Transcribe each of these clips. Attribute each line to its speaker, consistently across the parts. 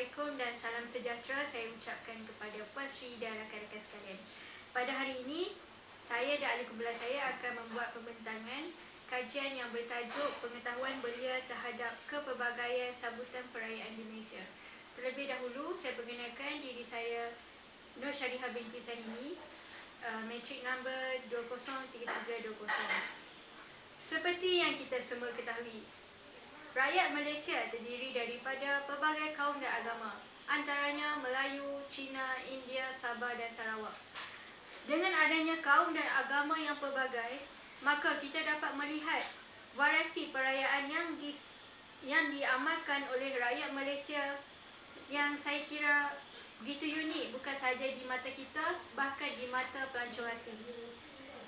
Speaker 1: Assalamualaikum dan salam sejahtera saya ucapkan kepada Puan Sri dan rakan-rakan sekalian. Pada hari ini, saya dan ahli kumpulan saya akan membuat pembentangan kajian yang bertajuk Pengetahuan Belia Terhadap Kepelbagaian Sambutan Perayaan di Malaysia. Terlebih dahulu, saya perkenalkan diri saya Nur Syarihah binti Sanimi, matrik number 203320. Seperti yang kita semua ketahui, rakyat Malaysia terdiri daripada pelbagai kaum dan agama, antaranya Melayu, Cina, India, Sabah dan Sarawak. Dengan adanya kaum dan agama yang pelbagai, maka kita dapat melihat variasi perayaan yang diamalkan oleh rakyat Malaysia yang saya kira begitu unik, bukan sahaja di mata kita, bahkan di mata pelancong asing.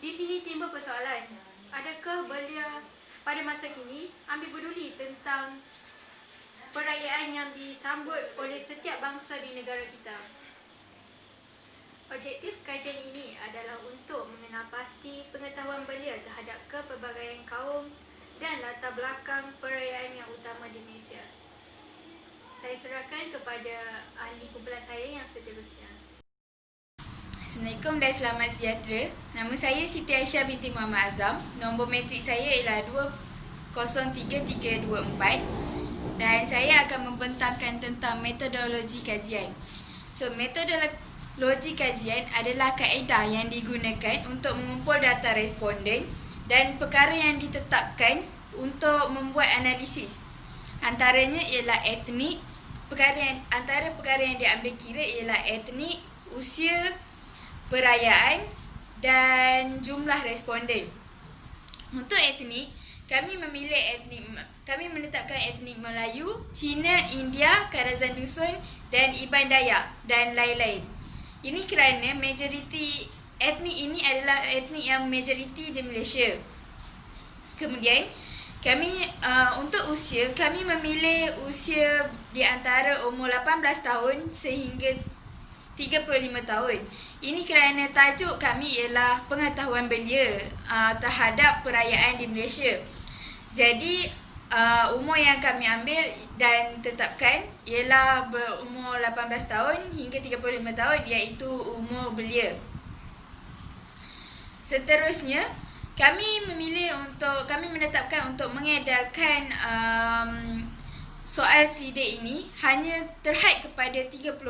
Speaker 1: Di sini timbul persoalan, adakah belia pada masa kini ambil peduli tentang perayaan yang disambut oleh setiap bangsa di negara kita? Objektif kajian ini adalah untuk mengenal pasti pengetahuan belia terhadap kepelbagaian kaum dan latar belakang perayaan yang utama di Malaysia. Saya serahkan kepada ahli kumpulan saya yang seterusnya.
Speaker 2: Assalamualaikum dan selamat sejahtera. Nama saya Siti Aisyah binti Muhammad Azam. Nombor matrik saya ialah 203324 dan saya akan membentangkan tentang metodologi kajian. Metodologi kajian adalah kaedah yang digunakan untuk mengumpul data responden dan perkara yang ditetapkan untuk membuat analisis. Antaranya ialah etnik. Antara perkara yang diambil kira ialah etnik, usia, perayaan dan jumlah responden. Untuk etnik, kami menetapkan etnik Melayu, Cina, India, Kadazan Dusun dan Iban Dayak dan lain-lain. Ini kerana majoriti etnik ini adalah etnik yang majoriti di Malaysia. Kemudian, untuk usia, kami memilih usia di antara umur 18 tahun sehingga 35 tahun. Ini kerana tajuk kami ialah pengetahuan belia terhadap perayaan di Malaysia. Jadi, umur yang kami ambil dan tetapkan ialah berumur 18 tahun hingga 35 tahun, iaitu umur belia. Seterusnya, kami menetapkan untuk mengedarkan soal selidik ini hanya terhad kepada 35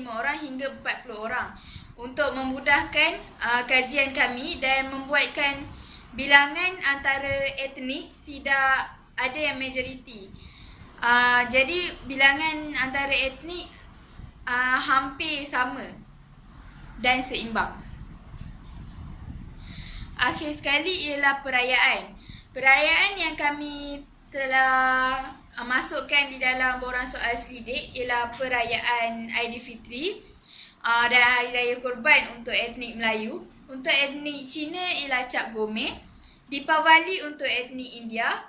Speaker 2: orang hingga 40 orang untuk memudahkan kajian kami dan membuatkan bilangan antara etnik tidak ada yang majoriti. Jadi bilangan antara etnik hampir sama dan seimbang. Akhir sekali ialah perayaan. Perayaan yang kami telah masukkan di dalam borang soal selidik ialah perayaan Aidilfitri dan Hari Raya Korban untuk etnik Melayu. Untuk etnik Cina ialah Cap Gomeh, Deepavali untuk etnik India,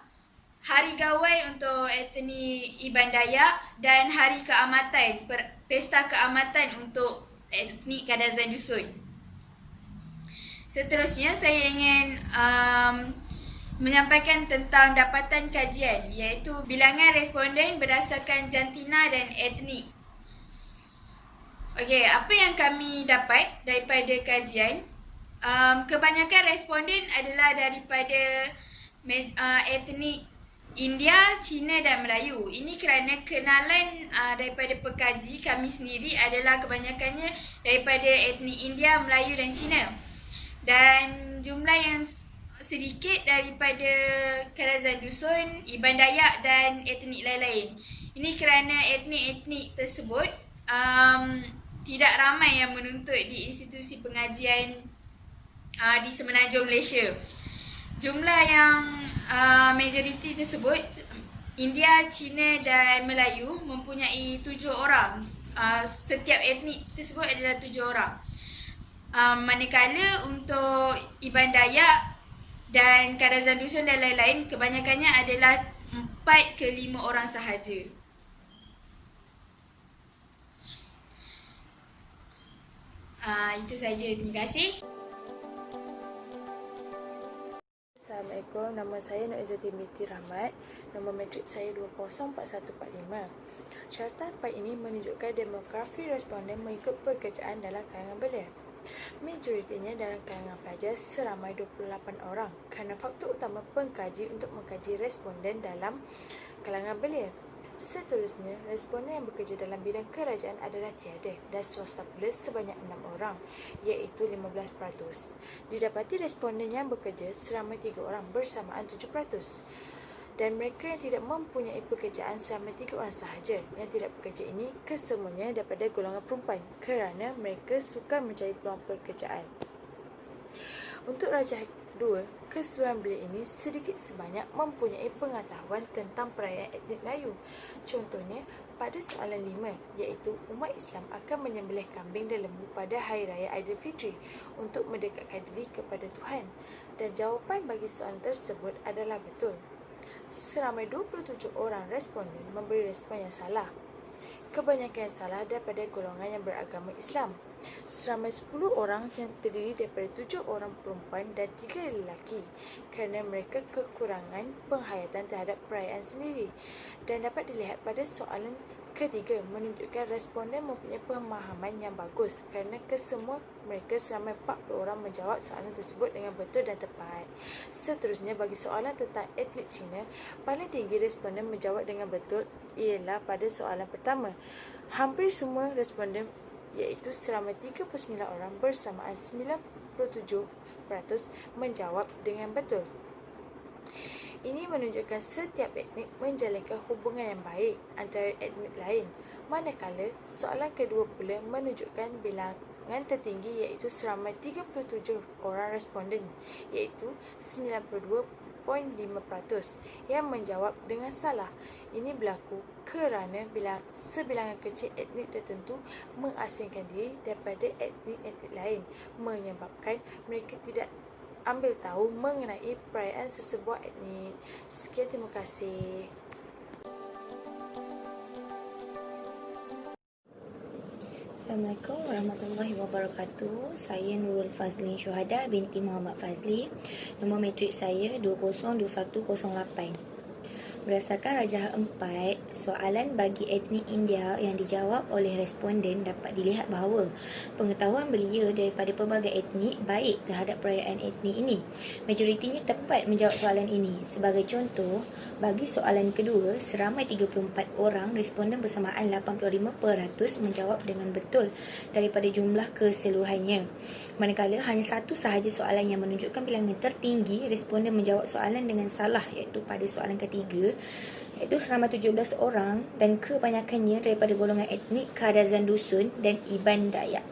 Speaker 2: Hari Gawai untuk etnik Iban Dayak dan Hari Keamatan, Pesta Keamatan untuk etnik Kadazan Dusun. Seterusnya, saya ingin menyampaikan tentang dapatan kajian, iaitu bilangan responden berdasarkan jantina dan etnik. Okey, apa yang kami dapat daripada kajian? Kebanyakan responden adalah daripada etnik India, Cina dan Melayu. Ini kerana kenalan daripada pekaji kami sendiri adalah kebanyakannya daripada etnik India, Melayu dan Cina. Dan jumlah yang sedikit daripada Kadazan Dusun, Iban Dayak dan etnik lain-lain. Ini kerana etnik-etnik tersebut tidak ramai yang menuntut di institusi pengajian di Semenanjung Malaysia. Jumlah yang majoriti tersebut, India, Cina dan Melayu mempunyai 7 orang. Setiap etnik tersebut adalah 7 orang. Manakala untuk Iban Dayak dan Kadazan Dusun dan lain-lain, kebanyakannya adalah 4 ke 5 orang sahaja. Itu saja, terima kasih.
Speaker 3: Assalamualaikum, nama saya Nur Izzati binti Rahmat. Nombor matrik saya 204145. Syaratan PAI ini menunjukkan demografi responden mengikut pekerjaan dalam kalangan belia. Majoritinya dalam kalangan pelajar seramai 28 orang kerana faktor utama pengkaji untuk mengkaji responden dalam kalangan belia. Seterusnya, responden yang bekerja dalam bidang kerajaan adalah tiada dan swasta pula sebanyak 6 orang, iaitu 15%. Didapati responden yang bekerja seramai 3 orang bersamaan 7%. Dan mereka yang tidak mempunyai pekerjaan seramai 3 orang sahaja. Yang tidak bekerja ini kesemuanya daripada golongan perempuan kerana mereka suka mencari peluang pekerjaan. Untuk rajah 2, keseluruhan belia ini sedikit sebanyak mempunyai pengetahuan tentang perayaan etnik Melayu. Contohnya, pada soalan 5, iaitu umat Islam akan menyembelih kambing dan lembu pada Hari Raya Aidilfitri untuk mendekatkan diri kepada Tuhan. Dan jawapan bagi soalan tersebut adalah betul. Seramai 27 orang responden memberi respon yang salah. Kebanyakan yang salah daripada golongan yang beragama Islam. Seramai 10 orang yang terdiri daripada 7 orang perempuan dan 3 lelaki kerana mereka kekurangan penghayatan terhadap perayaan sendiri. Dan dapat dilihat pada soalan ketiga menunjukkan responden mempunyai pemahaman yang bagus kerana kesemua mereka seramai 40 orang menjawab soalan tersebut dengan betul dan tepat. Seterusnya, bagi soalan tentang etnik Cina, paling tinggi responden menjawab dengan betul ialah pada soalan pertama. Hampir semua responden iaitu seramai 39 orang bersamaan 97% menjawab dengan betul. Ini menunjukkan setiap etnik menjalinkan hubungan yang baik antara etnik lain. Manakala, soalan kedua pula menunjukkan bilangan tertinggi iaitu seramai 37 orang responden iaitu 92.5% yang menjawab dengan salah. Ini berlaku kerana sebilangan kecil etnik tertentu mengasingkan diri daripada etnik-etnik lain menyebabkan mereka tidak ambil tahu mengenai perayaan sesebuah etnik. Sekian, terima kasih.
Speaker 4: Assalamualaikum warahmatullahi wabarakatuh. Saya Nurul Fazlin Syuhada binti Muhammad Fazli. Nombor matrik saya 202108. Berdasarkan rajah 4, soalan bagi etnik India yang dijawab oleh responden dapat dilihat bahawa pengetahuan belia daripada pelbagai etnik baik terhadap perayaan etnik ini. Majoritinya tepat menjawab soalan ini. Sebagai contoh, bagi soalan kedua, seramai 34 orang responden bersamaan 85% menjawab dengan betul daripada jumlah keseluruhannya. Manakala hanya satu sahaja soalan yang menunjukkan bilangan tertinggi responden menjawab soalan dengan salah, iaitu pada soalan ketiga, iaitu seramai 17 orang dan kebanyakannya daripada golongan etnik Kadazan Dusun dan Iban Dayak.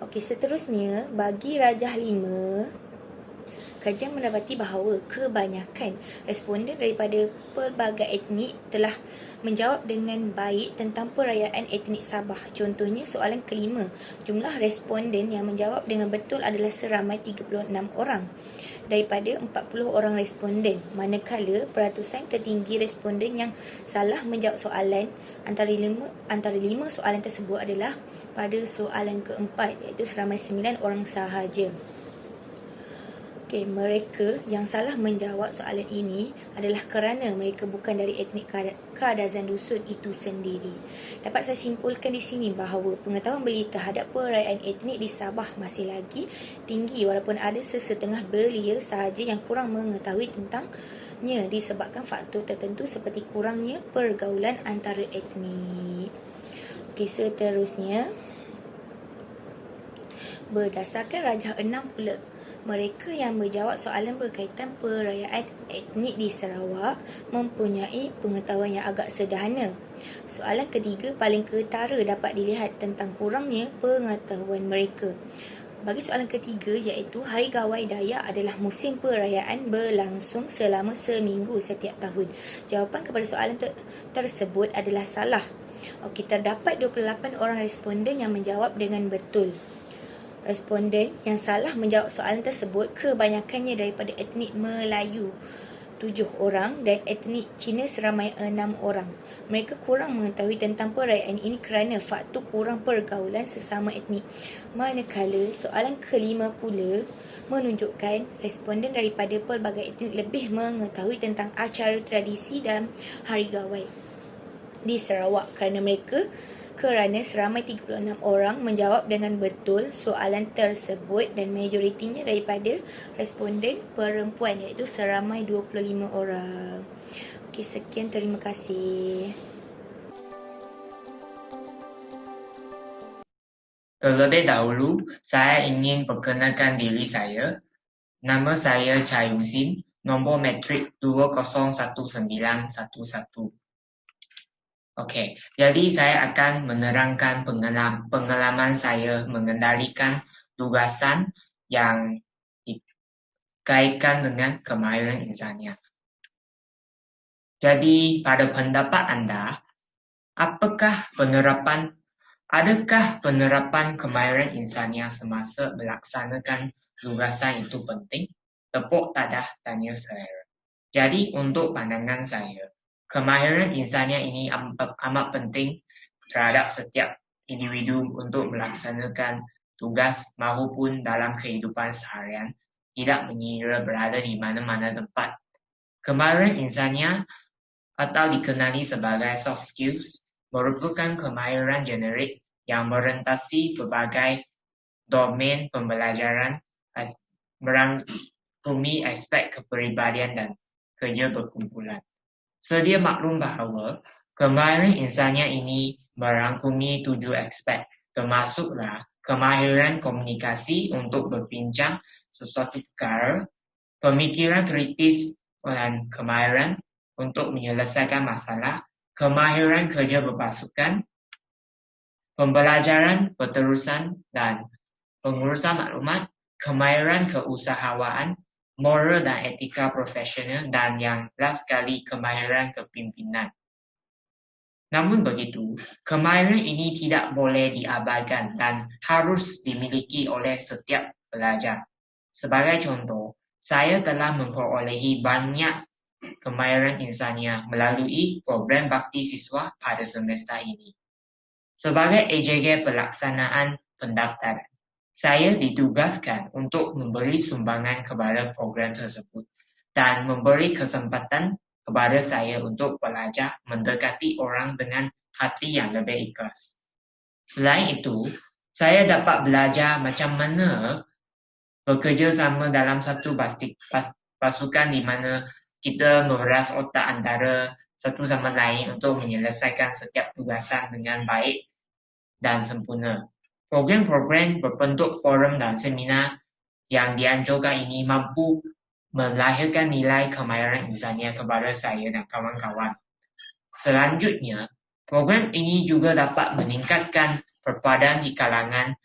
Speaker 4: Okey, seterusnya bagi rajah 5, kajian mendapati bahawa kebanyakan responden daripada pelbagai etnik telah menjawab dengan baik tentang perayaan etnik Sabah. Contohnya soalan kelima, jumlah responden yang menjawab dengan betul adalah seramai 36 orang daripada 40 orang responden. Manakala peratusan tertinggi responden yang salah menjawab soalan antara lima soalan tersebut adalah pada soalan keempat, iaitu seramai 9 orang sahaja. Okey, mereka yang salah menjawab soalan ini adalah kerana mereka bukan dari etnik Kadazan Dusun itu sendiri. Dapat saya simpulkan di sini bahawa pengetahuan belia terhadap perayaan etnik di Sabah masih lagi tinggi walaupun ada sesetengah belia sahaja yang kurang mengetahui tentangnya disebabkan faktor tertentu seperti kurangnya pergaulan antara etnik. Okey, seterusnya berdasarkan rajah 6 pula, mereka yang menjawab soalan berkaitan perayaan etnik di Sarawak mempunyai pengetahuan yang agak sederhana. Soalan ketiga paling ketara dapat dilihat tentang kurangnya pengetahuan mereka. Bagi soalan ketiga, iaitu Hari Gawai Dayak adalah musim perayaan berlangsung selama seminggu setiap tahun. Jawapan kepada soalan tersebut adalah salah. Okey, terdapat 28 orang responden yang menjawab dengan betul. Responden yang salah menjawab soalan tersebut kebanyakannya daripada etnik Melayu 7 orang dan etnik Cina seramai 6 orang. Mereka kurang mengetahui tentang perayaan ini kerana faktor kurang pergaulan sesama etnik. Manakala soalan kelima pula menunjukkan responden daripada pelbagai etnik lebih mengetahui tentang acara tradisi dalam Hari Gawai. di Sarawak kerana seramai 36 orang menjawab dengan betul soalan tersebut dan majoritinya daripada responden perempuan, iaitu seramai 25 orang. Okey, sekian, terima kasih.
Speaker 5: Terlebih dahulu, saya ingin perkenalkan diri saya. Nama saya Chai Yung Sin, nombor matrik 201911. Okey, jadi saya akan menerangkan pengalaman saya mengendalikan tugasan yang dikaitkan dengan kemahiran insaniah. Jadi, pada pendapat anda, adakah penerapan kemahiran insaniah semasa melaksanakan tugasan itu penting? Tepuk tadah tanya selera. Jadi, untuk pandangan saya, kemahiran insaniah ini amat penting terhadap setiap individu untuk melaksanakan tugas maupun dalam kehidupan seharian, tidak mengira berada di mana-mana tempat. Kemahiran insaniah atau dikenali sebagai soft skills merupakan kemahiran generik yang merentasi berbagai domain pembelajaran, merangkumi aspek kepribadian dan kerja berkumpulan. Sedia maklum bahawa kemahiran insaniah ini merangkumi 7 aspek, termasuklah kemahiran komunikasi untuk berbincang sesuatu perkara, pemikiran kritis dan kemahiran untuk menyelesaikan masalah, kemahiran kerja berpasukan, pembelajaran berterusan dan pengurusan maklumat, kemahiran keusahawan, moral dan etika profesional, dan yang last sekali kemahiran kepimpinan. Namun begitu, kemahiran ini tidak boleh diabaikan dan harus dimiliki oleh setiap pelajar. Sebagai contoh, saya telah memperolehi banyak kemahiran insaniah melalui program bakti siswa pada semester ini. Sebagai AJG pelaksanaan pendaftaran, saya ditugaskan untuk memberi sumbangan kepada program tersebut dan memberi kesempatan kepada saya untuk belajar mendekati orang dengan hati yang lebih ikhlas. Selain itu, saya dapat belajar macam mana bekerjasama dalam satu pasukan di mana kita memeras otak antara satu sama lain untuk menyelesaikan setiap tugasan dengan baik dan sempurna. Program-program berbentuk forum dan seminar yang dianjurkan ini mampu melahirkan nilai kemahiran insaniah kepada saya dan kawan-kawan. Selanjutnya, program ini juga dapat meningkatkan perpaduan di kalangan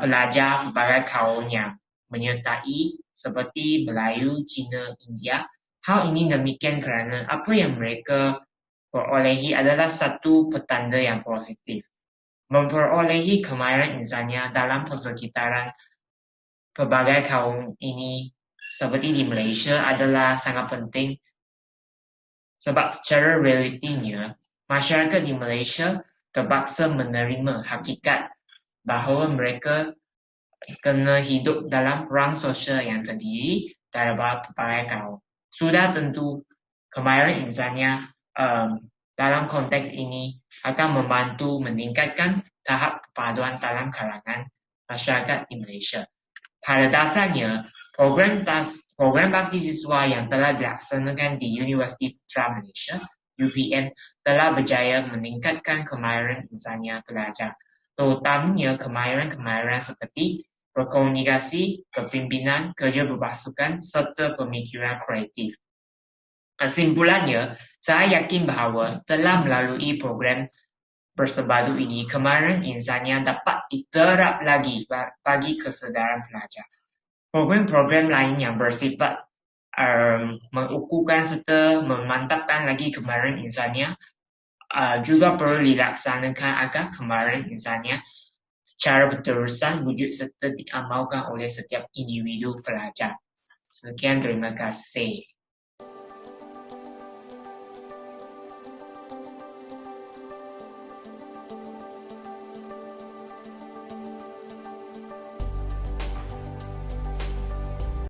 Speaker 5: pelajar berbagai kaum yang menyertai seperti Melayu, Cina, India. Hal ini demikian kerana apa yang mereka perolehi adalah satu petanda yang positif. Memperolehi kemahiran insaniah dalam persekitaran pelbagai kaum ini seperti di Malaysia adalah sangat penting sebab secara realitinya masyarakat di Malaysia terpaksa menerima hakikat bahawa mereka kena hidup dalam rang sosial yang terdiri daripada pelbagai kaum. Sudah tentu kemahiran insaniah dalam konteks ini akan membantu meningkatkan tahap perpaduan dalam kalangan masyarakat di Malaysia. Pada dasarnya, program bakti siswa yang telah dilaksanakan di Universiti Putra Malaysia, UPM, telah berjaya meningkatkan kemahiran insaniah pelajar, terutamanya kemahiran-kemahiran seperti berkomunikasi, kepimpinan, kerja berpasukan, serta pemikiran kreatif. Kesimpulannya, saya yakin bahawa setelah melalui program bersebadu ini, kemahiran insaniah dapat diterap lagi bagi kesedaran pelajar. Program-program lain yang bersifat mengukuhkan serta memantapkan lagi kemahiran insaniah juga perlu dilaksanakan agar kemahiran insaniah secara berterusan wujud serta diamalkan oleh setiap individu pelajar. Sekian, terima kasih.